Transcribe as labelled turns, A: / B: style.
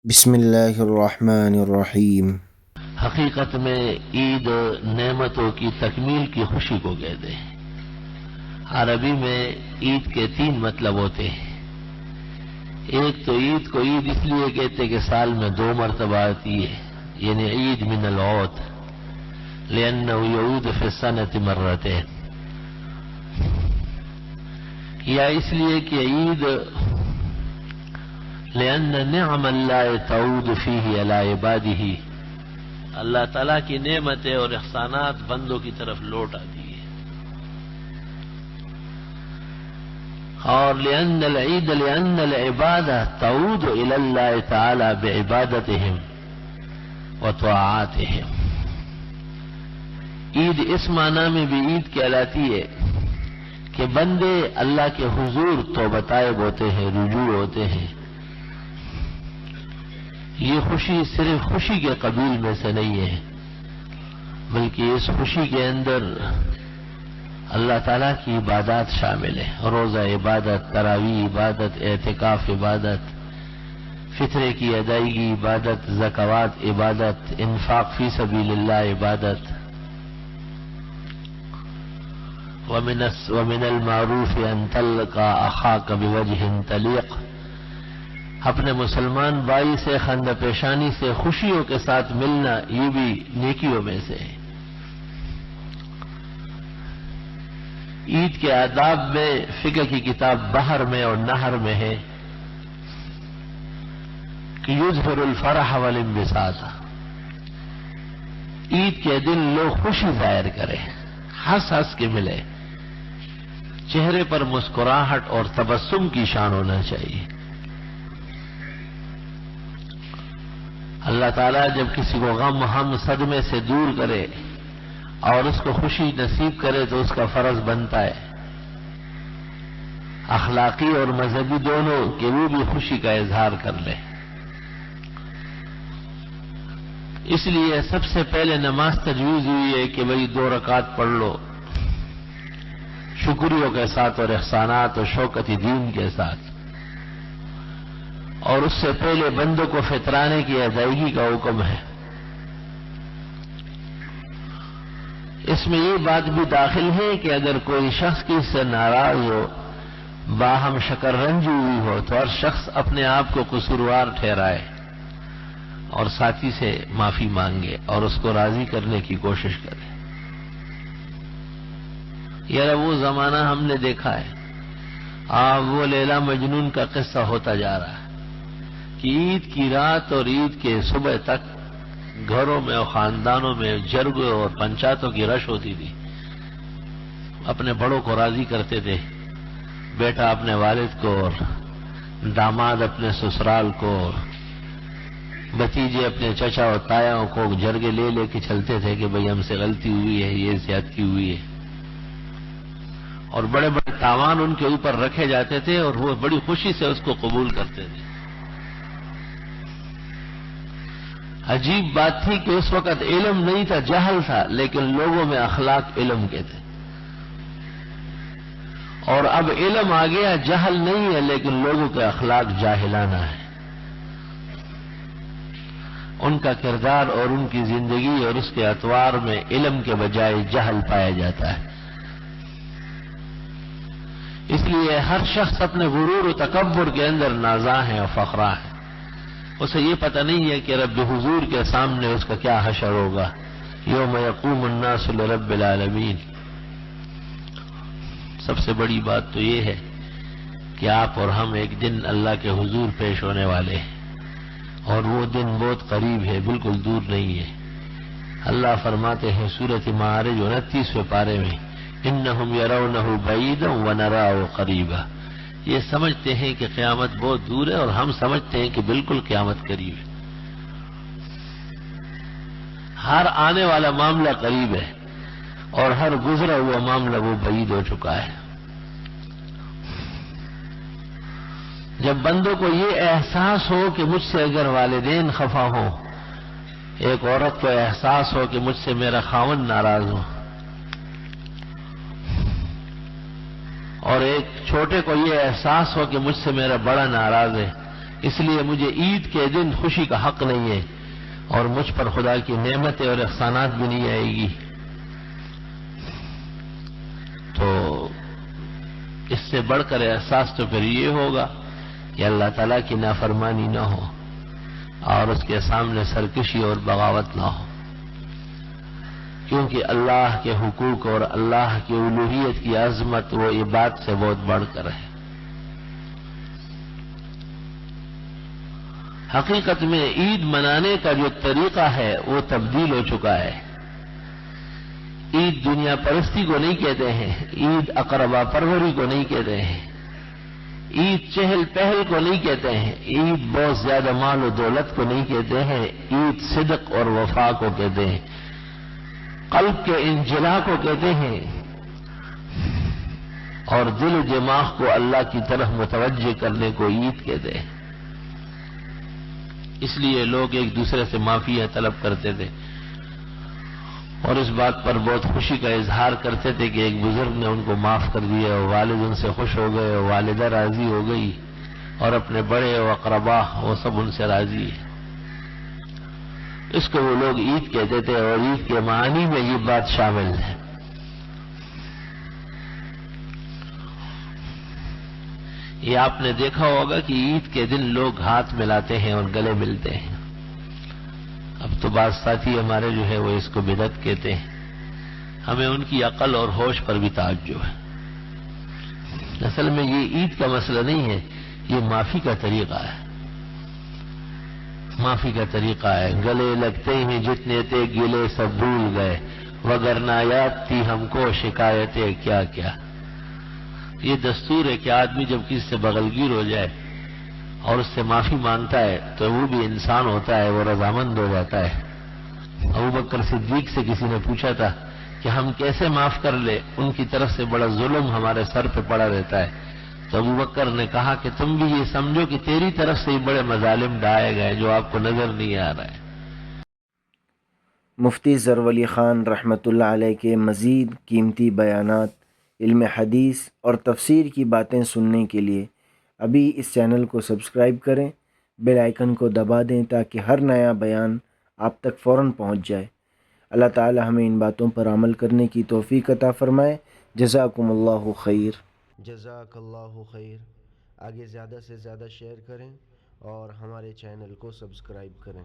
A: بسم اللہ الرحمن الرحیم۔
B: حقیقت میں عید نعمتوں کی تکمیل کی خوشی کو کہتے ہیں۔ عربی میں عید کے 3 مطلب ہوتے ہیں۔ ایک تو عید کو عید اس لیے کہتے کہ سال میں 2 مرتبہ آتی ہے، یعنی عید من العود، لأنه يعود في السنة مرتين، یا اس لیے کہ عید لأن نعم اللہ تعود فیہ علی عبادہ، اللہ تعالیٰ کی نعمتیں اور احسانات بندوں کی طرف لوٹ آتی ہے، اور لأن العید لأن العبادہ تعود الی اللہ تعالی بعبادتہم وطاعاتہم۔ عید اس معنی میں بھی عید کہلاتی ہے کہ بندے اللہ کے حضور توبہ طائب ہوتے ہیں، رجوع ہوتے ہیں۔ یہ خوشی صرف خوشی کے قبیل میں سے نہیں ہے، بلکہ اس خوشی کے اندر اللہ تعالیٰ کی عبادات شامل ہے، روزہ عبادت، تراویح عبادت، اعتکاف عبادت، فطرے کی ادائیگی عبادت، زکوات عبادت، انفاق فی سبیل اللہ عبادت۔ ومن المعروف ان تلقى اخاك بوجه طلیق، اپنے مسلمان بھائی سے خندہ پیشانی سے خوشیوں کے ساتھ ملنا یہ بھی نیکیوں میں سے ہے۔ عید کے آداب میں فقہ کی کتاب بحر میں اور نہر میں ہے کہ یظہر الفرح والانبساط، عید کے دن لوگ خوشی ظاہر کریں، ہنس ہنس کے ملے، چہرے پر مسکراہٹ اور تبسم کی شان ہونا چاہیے۔ اللہ تعالیٰ جب کسی کو غم ہم صدمے سے دور کرے اور اس کو خوشی نصیب کرے تو اس کا فرض بنتا ہے اخلاقی اور مذہبی دونوں کہ وہ بھی خوشی کا اظہار کر لے۔ اس لیے سب سے پہلے نماز تجویز ہوئی ہے کہ بھئی 2 رکعت پڑھ لو شکریوں کے ساتھ اور احسانات اور شوکت دین کے ساتھ، اور اس سے پہلے بندوں کو فطرانے کی ادائیگی کا حکم ہے۔ اس میں یہ بات بھی داخل ہے کہ اگر کوئی شخص کسی سے ناراض ہو، باہم شکر رنجی ہوئی ہو، تو ہر شخص اپنے آپ کو قصوروار ٹھہرائے اور ساتھی سے معافی مانگے اور اس کو راضی کرنے کی کوشش کرے۔ یار وہ زمانہ ہم نے دیکھا ہے، وہ لیلا مجنون کا قصہ ہوتا جا رہا ہے کہ عید کی رات اور عید کے صبح تک گھروں میں اور خاندانوں میں جرگوں اور پنچایتوں کی رش ہوتی تھی، اپنے بڑوں کو راضی کرتے تھے، بیٹا اپنے والد کو اور داماد اپنے سسرال کو اور بھتیجے اپنے چچا اور تایاؤں کو جرگے لے لے کے چلتے تھے کہ بھئی ہم سے غلطی ہوئی ہے، یہ زیادتی ہوئی ہے، اور بڑے بڑے تاوان ان کے اوپر رکھے جاتے تھے اور وہ بڑی خوشی سے اس کو قبول کرتے تھے۔ عجیب بات تھی کہ اس وقت علم نہیں تھا، جہل تھا، لیکن لوگوں میں اخلاق علم کے تھے، اور اب علم آ گیا، جہل نہیں ہے لیکن لوگوں کے اخلاق جاہلانہ ہے، ان کا کردار اور ان کی زندگی اور اس کے اطوار میں علم کے بجائے جہل پایا جاتا ہے۔ اس لیے ہر شخص اپنے غرور و تکبر کے اندر نازاں ہے اور فخراں ہے، اسے یہ پتہ نہیں ہے کہ رب حضور کے سامنے اس کا کیا حشر ہوگا، یوم یقوم الناس لرب العالمین۔ سب سے بڑی بات تو یہ ہے کہ آپ اور ہم ایک دن اللہ کے حضور پیش ہونے والے ہیں، اور وہ دن بہت قریب ہے، بالکل دور نہیں ہے۔ اللہ فرماتے ہیں سورۃ معارج 29ویں پارے میں، انہم یرونہ بعیدا ونراہ قریبا، یہ سمجھتے ہیں کہ قیامت بہت دور ہے اور ہم سمجھتے ہیں کہ بالکل قیامت قریب ہے۔ ہر آنے والا معاملہ قریب ہے اور ہر گزرا ہوا معاملہ وہ بعید ہو چکا ہے۔ جب بندوں کو یہ احساس ہو کہ مجھ سے اگر والدین خفا ہوں، ایک عورت کو احساس ہو کہ مجھ سے میرا خاوند ناراض ہو، اور ایک چھوٹے کو یہ احساس ہو کہ مجھ سے میرا بڑا ناراض ہے، اس لیے مجھے عید کے دن خوشی کا حق نہیں ہے اور مجھ پر خدا کی نعمتیں اور احسانات بھی نہیں آئے گی. تو اس سے بڑھ کر احساس تو پھر یہ ہوگا کہ اللہ تعالیٰ کی نافرمانی نہ ہو اور اس کے سامنے سرکشی اور بغاوت نہ ہو، کیونکہ اللہ کے حقوق اور اللہ کی الوہیت کی عظمت وہ عبادت سے بہت بڑھ کر ہے. حقیقت میں عید منانے کا جو طریقہ ہے وہ تبدیل ہو چکا ہے. عید دنیا پرستی کو نہیں کہتے ہیں، عید اقربا پروری کو نہیں کہتے ہیں، عید چہل پہل کو نہیں کہتے ہیں، عید بہت زیادہ مال و دولت کو نہیں کہتے ہیں، عید صدق اور وفا کو کہتے ہیں، قلب کے انجلا کو کہتے ہیں اور دل و دماغ کو اللہ کی طرف متوجہ کرنے کو عید کہتے ہیں. اس لیے لوگ ایک دوسرے سے معافیاں طلب کرتے تھے اور اس بات پر بہت خوشی کا اظہار کرتے تھے کہ ایک بزرگ نے ان کو معاف کر دیا، والد ان سے خوش ہو گئے، والدہ راضی ہو گئی اور اپنے بڑے و اقربا وہ سب ان سے راضی ہے. اس کو وہ لوگ عید کہتے تھے اور عید کے معنی میں یہ بات شامل ہے. یہ آپ نے دیکھا ہوگا کہ عید کے دن لوگ ہاتھ ملاتے ہیں اور گلے ملتے ہیں. اب تو بعض ساتھی ہمارے جو ہے وہ اس کو بدعت کہتے ہیں. ہمیں ان کی عقل اور ہوش پر بھی تعجب ہے. اصل میں یہ عید کا مسئلہ نہیں ہے، یہ معافی کا طریقہ ہے. معافی کا طریقہ ہے. گلے لگتے ہیں جتنے تھے گلے سب بھول گئے، وگرنہ یاد تھی ہم کو شکایتیں کیا کیا. یہ دستور ہے کہ آدمی جب کسی سے بغلگیر ہو جائے اور اس سے معافی مانگتا ہے تو وہ بھی انسان ہوتا ہے، وہ رضامند ہو جاتا ہے. ابوبکر صدیق سے کسی نے پوچھا تھا کہ ہم کیسے معاف کر لیں، ان کی طرف سے بڑا ظلم ہمارے سر پہ پڑا رہتا ہے. تو ابوبکر نے کہا کہ تم بھی یہ سمجھو کہ تیری طرف سے ہی بڑے مظالم ڈھائے گئے جو آپ کو نظر نہیں آ رہا ہے.
A: مفتی ظفرعلی خان رحمۃ اللہ علیہ کے مزید قیمتی بیانات، علم حدیث اور تفسیر کی باتیں سننے کے لیے ابھی اس چینل کو سبسکرائب کریں، بیل آئیکن کو دبا دیں تاکہ ہر نیا بیان آپ تک فوراً پہنچ جائے. اللہ تعالی ہمیں ان باتوں پر عمل کرنے کی توفیق عطا فرمائے. جزاکم اللہ خیر.
C: جزاک اللہ خیر. آگے زیادہ سے زیادہ شیئر کریں اور ہمارے چینل کو سبسکرائب کریں.